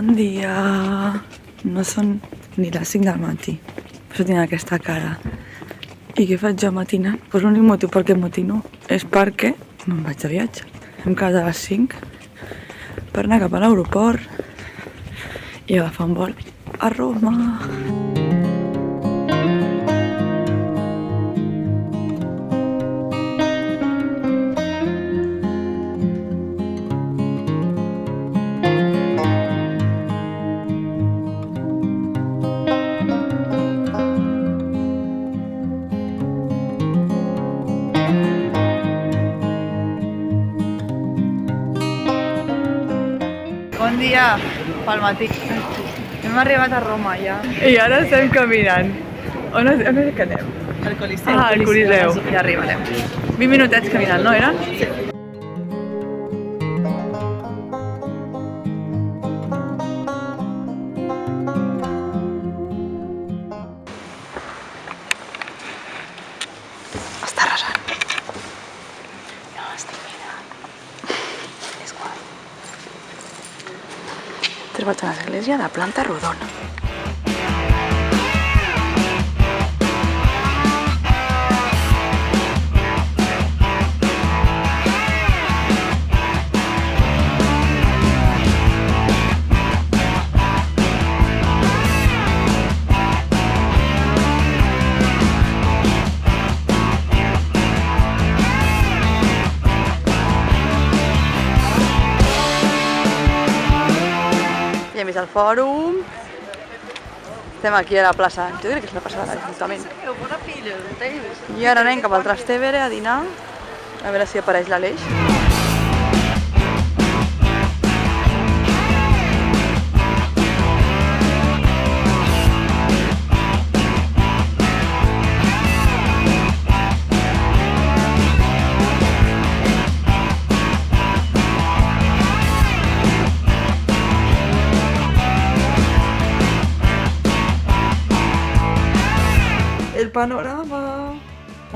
Bon dia. No són ni les 5 del matí, per això tinc aquesta cara. I què faig jo matinant? Doncs l'únic motiu per què matino és perquè me'n vaig de viatge. Hem quedat a les 5 per anar cap a l'aeroport i agafar un vol a Roma. Bon dia, pel matí. Hem arribat a Roma ja. I ara estem caminant. On és que anem? Al Coliseu. Ah, al Coliseu. Ja arribarem. 20 minutets caminant, no eren? Sí. Està arrasant. No, estic mirant. És guai. He trobat una església de planta rodona. Ja hem vist el fòrum. Estem aquí a la plaça. Jo crec que és la plaça de l'Ajuntament. I ara anem cap al Trastevere a dinar. A veure si apareix l'Aleix. El panorama.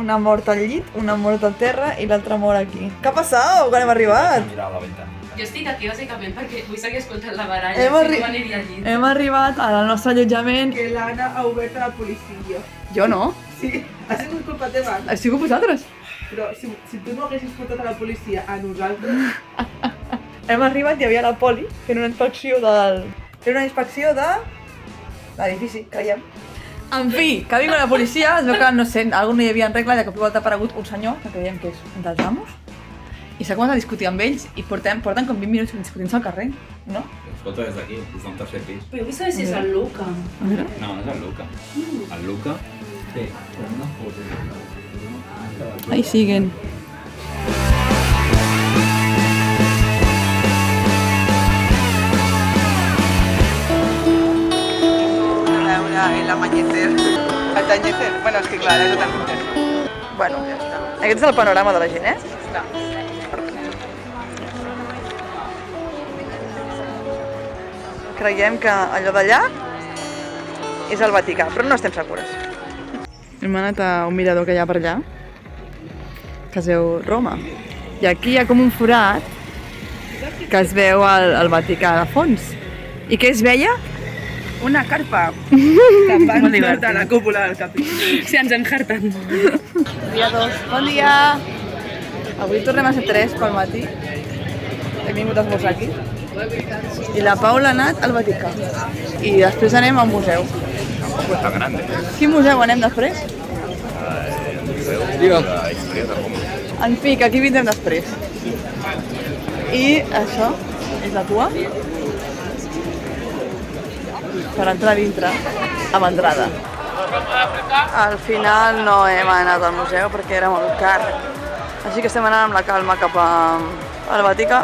Una mort al llit, una mort al terra i l'altra mort aquí. Què ha passat? Quan hem arribat? Mirar a la ventana. Jo estic aquí bàsicament perquè vull seguir escoltant la baralla, Hem si arri- no m'aniria al llit. Hem arribat al nostre allotjament. Que l'Anna ha obert a la policia. Jo no. Sí, ha sigut culpa teva. Ha sigut vosaltres. Però si tu no haguessis portat a la policia a nosaltres... Hem arribat i hi havia la poli fent una inspecció del... Fent una inspecció de... l'edifici, creiem. En fi, que vingut la policia, es veu que, no sé, algú no hi havia en regla i de cop i volta ha aparegut un senyor, que creiem que és un dels amos, i s'ha començat a discutir amb ells i porten com 20 minuts discutint-se al carrer, no? Escolta des d'aquí, des d'un tercer pis. Però vull saber si és el Luca. A veure. No, no és el Luca. El Luca? Sí. Ahí siguen. El amanecer. El tañecer. Bueno, és que clar, és el tañecer. Bueno, ja està. Aquest és el panorama de la gent, eh? Està. Creiem que allò d'allà és el Vaticà, però no estem segures. Hem anat a un mirador que hi ha per allà, que es veu Roma. I aquí hi ha com un forat que es veu el Vaticà de fons. I què es veia? Una carpa. Molt divertit. De la cúpula del capítol. Si ens enjarten. Dia 2. Bon dia! Avui tornem a ser 3 pel matí. Hem vingut a esmorzar aquí. I la Paula ha anat al Vaticà. I després anem a un museu. Pues tan grande. Quin museu anem després? Digo. La història de Roma. En fi, que aquí vindrem després. I això és la cua per entrar dintre amb entrada. Al final no hem anat al museu perquè era molt car. Així que estem anant amb la calma cap al Vaticà.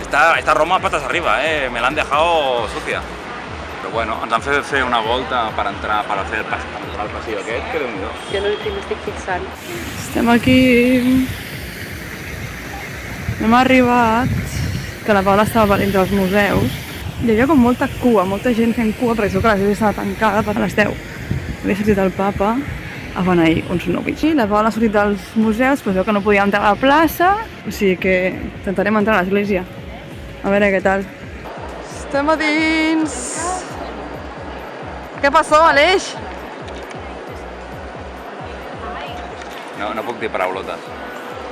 Está Roma patas arriba, me la han dejado sucia. Però bueno, ens han fet fer una volta per entrar al passillo aquest, que déu-n'hi-do. Jo no m'estic fixant. Estem aquí. Hem arribat, que la Paula estava entre els museus. Hi havia com molta cua, molta gent fent cua, perquè segur que l'església estava tancada per les 10. Havia sortit el papa a beneir uns nòvits. I la Paula ha sortit dels museus, però veu que no podia entrar a la plaça, o sigui que intentarem entrar a l'església. A veure què tal. Estem a dins. Què passó, Aleix? No puc dir paraulotes.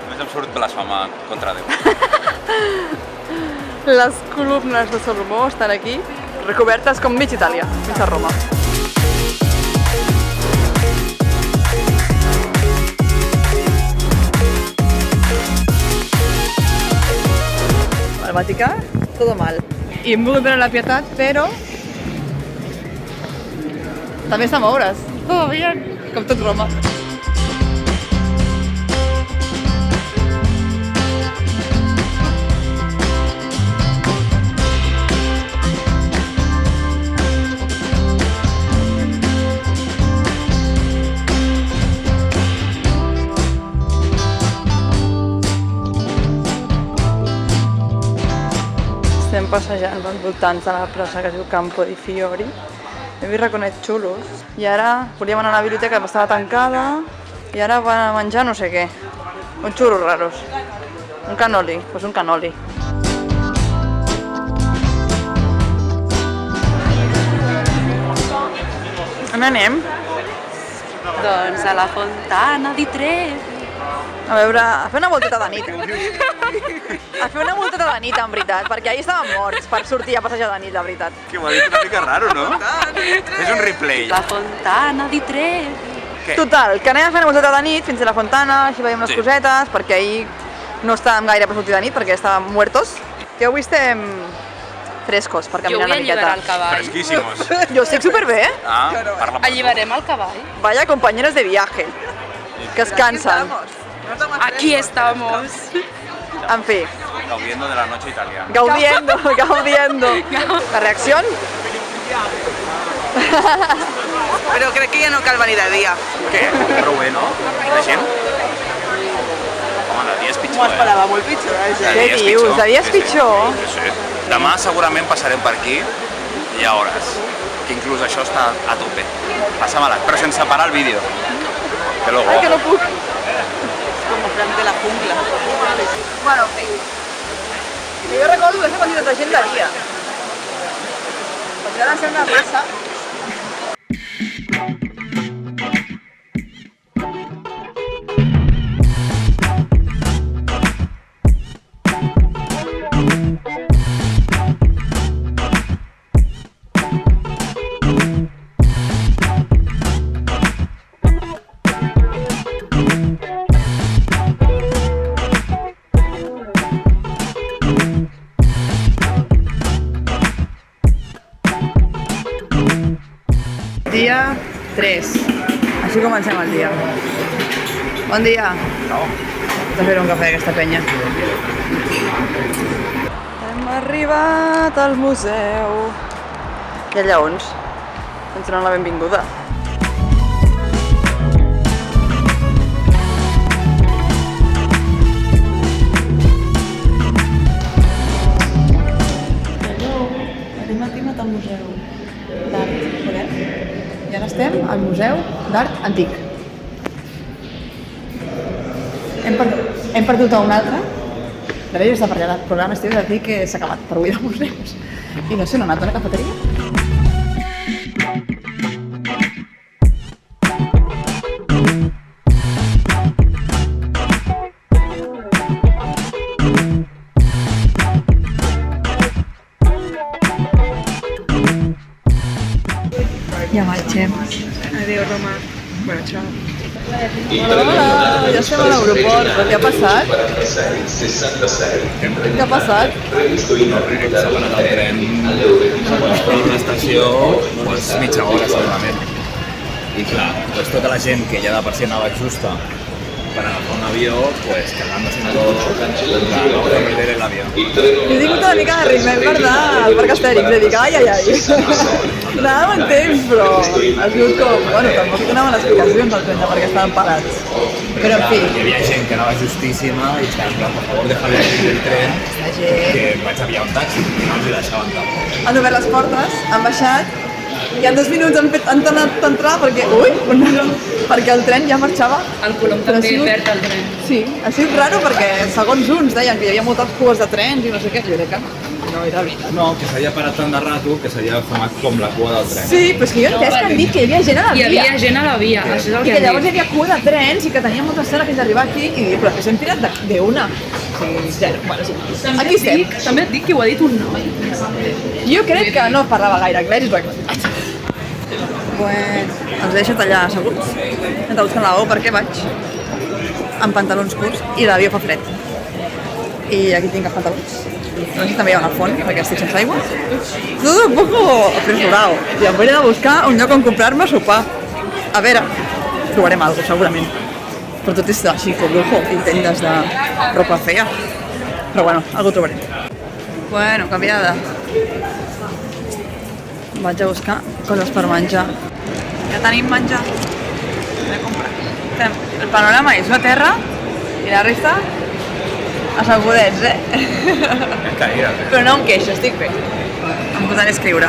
Només em surt blasfemar contra Déu. Les columnes de Salomó estan aquí, recobertes com mig Itàlia, mig a Roma. El Vaticà, todo mal. I hem volgut veure la Pietat, però també està a moure's. Todo bien. Com tot Roma. Estem passejant pels voltants de la plaça que es diu Campo di Fiori. Hem vist raconets xulos i ara volíem anar a la biblioteca que estava tancada i ara van a menjar no sé què. Uns xurros raros. Un cannoli, doncs un cannoli. On anem? Doncs a la Fontana di Trevi. A veure, a fer una volteta de nit. A fer una volteta de nit, en veritat, perquè ahir estàvem morts per sortir a passejar de nit, de veritat. Que m'ha dit una mica raro, no? És un replay. La Fontana di Trevi. Què? Total, que anem a fer una volteta de nit fins a la Fontana, així veiem les Sí. cosetes, perquè ahir no estàvem gaire per sortir de nit, perquè estàvem muertos. Que avui estem frescos per Jo caminar vull una miqueta. alliberar el cavall. Fresquíssimos. Jo estic superbé, eh? Ah, parla per tu. Alliberem el cavall. Vaya compañeros de viaje, que es cansan. Aquí estamos. En fi, Gaudiendo de la noche italiana. gaudiendo. La reacción? Però crec que ja no cal venir de dia. Què? Prou bé, no? La gent? Home, de dia és pitjor, M'ho esperava molt pitjor, De això. Què dia és dius? pitjor. De dia és pitjor? Sí, sí. Demà segurament passarem per aquí i hi ha hores, que inclús això està a tope. Passa-me-la, però sense parar el vídeo. Que luego... Ai, que no puc. Com Frank de la jungla. Bueno, jo recordo que fer quantitat de gent de dia. Perquè ha de ser una massa. Dia 3. Així comencem el dia. Bon dia. Hem de fer un cafè aquesta penya. Hem arribat al museu. Hi ha lleons. Ens donen la benvinguda. Hem arribat al museu d'art modern. I ara estem al Museu d'Art Antic. Hem perdut a un altre. De l'Eix està per allà, el programa estiu de dir que s'ha acabat per avui de museus. I no sé, no ha anat a una cafeteria? Ja marxem. Adéu, Roma. Bueno, ciao. Hola, ja estem a l'aeroport, però què ha passat? Què ha passat? Per una estació, doncs mitja hora segurament. I clar, doncs tota la gent que ja de per si anava justa per agafar un avió, pues cagándose en todo, vamos a perder el avión. Jo he tingut una mica de remember del Parc Astèrix, de dir, ai. Anàvem en temps, però ha sigut com... Bueno, tampoc donaven explicacions al tren de per què estaven parats. Però en fi, Hi havia gent que anava justíssima i estava en plan, por favor, déjale salir del tren, la gent... que vaig aviar un taxi i no els hi deixaven tampoc. Han obert les portes, han baixat i en 2 minuts han tornat a entrar perquè... perquè el tren ja marxava. El colom Però ha també sigut- verd al tren. Sí, ha sigut raro perquè segons uns deien que hi havia moltes cues de trens i no sé què, jo crec que no. no era veritat. No, que s'havia parat tant de rato que s'havia fumat com la cua del tren. Sí, però és que jo he entès que han dit que hi havia gent a la Hi via. havia gent a la via, això és el I que que han llavors hi dit. havia cua de trens i que tenia molta estona fins a arribar aquí i però que s'hem tirat d'una. Sí, zero. Bueno, sí. Aquí estem. També et dic que ho ha dit un noi. Jo crec que no parlava gaire anglès, és veritat. Bueno, els he deixat allà asseguts. He anat buscant la O perquè vaig amb pantalons curts i l'avió fa fred. I aquí tinc els pantalons. No sé si també hi ha una font, perquè estic sense aigua. Todo un poco apresurado. I em hauré de buscar un lloc on comprar-me sopar. A veure, trobarem alguna cosa, segurament. Però tot és així, com lujo, i tendes de ropa fea. Però bueno, algú trobarem. Bueno, canviada. Vaig a buscar coses per menjar. Ja tenim menjar. He comprat. El panorama és una terra i la resta assegudets, Però no em queixo, estic bé. Em posaré a escriure.